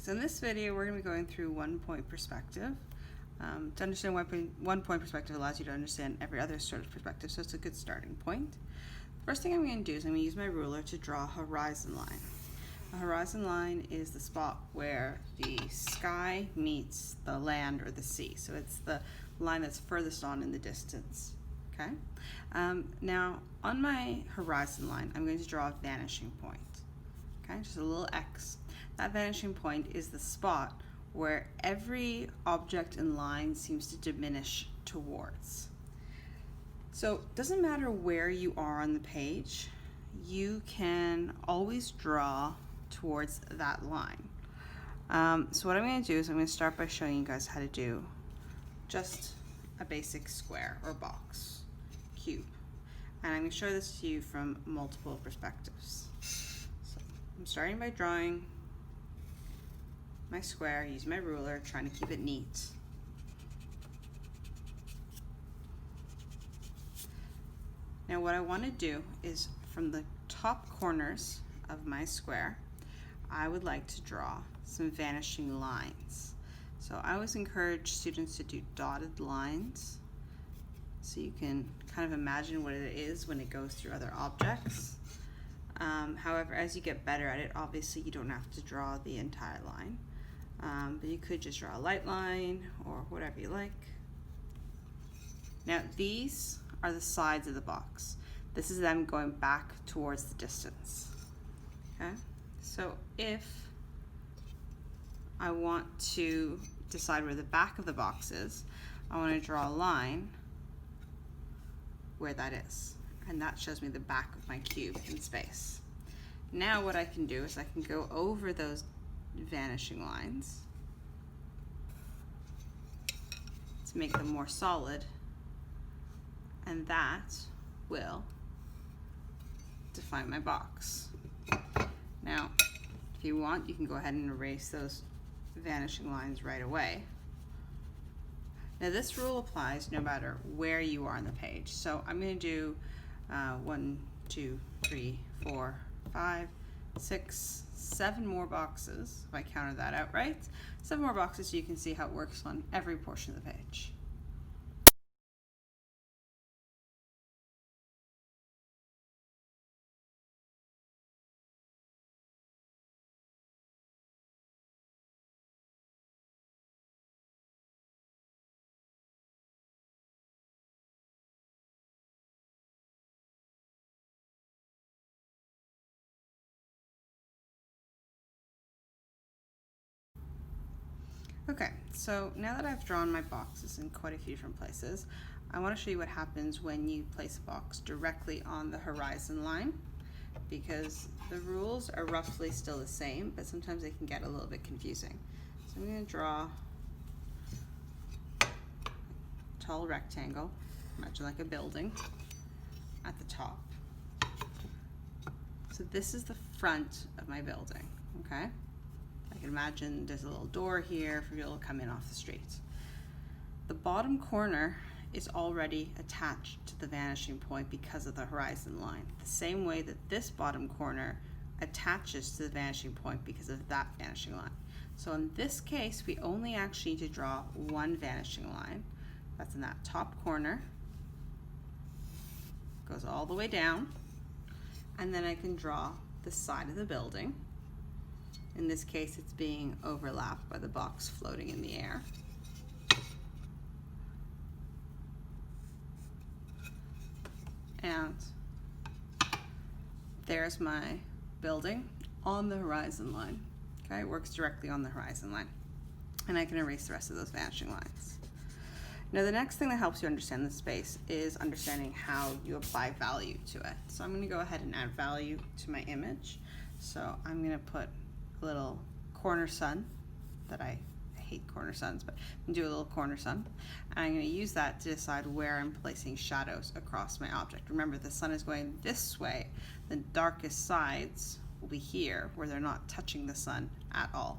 So in this video, we're going to be going through one-point perspective. To understand one-point perspective allows you to understand every other sort of perspective, so it's a good starting point. The first thing I'm going to do is I'm going to use my ruler to draw a horizon line. A horizon line is the spot where the sky meets the land or the sea. So it's the line that's furthest on in the distance. Okay. Now on my horizon line, I'm going to draw a vanishing point. Okay, just a little X. That vanishing point is the spot where every object and line seems to diminish towards. So it doesn't matter where you are on the page, you can always draw towards that line. So what I'm going to do is I'm going to start by showing you guys how to do just a basic square or box, cube. And I'm going to show this to you from multiple perspectives. So I'm starting by drawing my square, use my ruler, trying to keep it neat. Now what I want to do is from the top corners of my square, I would like to draw some vanishing lines. So I always encourage students to do dotted lines so you can kind of imagine what it is when it goes through other objects. However, as you get better at it, obviously you don't have to draw the entire line. But you could just draw a light line or whatever you like. Now these are the sides of the box. This is them going back towards the distance. Okay, so if I want to decide where the back of the box is, I want to draw a line where that is, and that shows me the back of my cube in space. Now what I can do is I can go over those vanishing lines to make them more solid, and that will define my box. Now if you want, you can go ahead and erase those vanishing lines right away. Now this rule applies no matter where you are on the page. So I'm going to do 1, 2, 3, 4, 5, 6, 7 more boxes, if I counted that out right. 7 more boxes so you can see how it works on every portion of the page. Okay, so now that I've drawn my boxes in quite a few different places, I want to show you what happens when you place a box directly on the horizon line, because the rules are roughly still the same, but sometimes they can get a little bit confusing. So I'm going to draw a tall rectangle, imagine like a building, at the top. So this is the front of my building, okay? I can imagine there's a little door here for people to come in off the street. The bottom corner is already attached to the vanishing point because of the horizon line, the same way that this bottom corner attaches to the vanishing point because of that vanishing line. So in this case, we only actually need to draw one vanishing line. That's in that top corner, goes all the way down, and then I can draw the side of the building. In this case, it's being overlapped by the box floating in the air. And there's my building on the horizon line. Okay, it works directly on the horizon line. And I can erase the rest of those vanishing lines. Now the next thing that helps you understand the space is understanding how you apply value to it. So I'm going to go ahead and add value to my image. So I'm going to put a little corner sun that I hate corner suns, but I'm going to do a little corner sun. And I'm going to use that to decide where I'm placing shadows across my object. Remember, the sun is going this way. The darkest sides will be here where they're not touching the sun at all.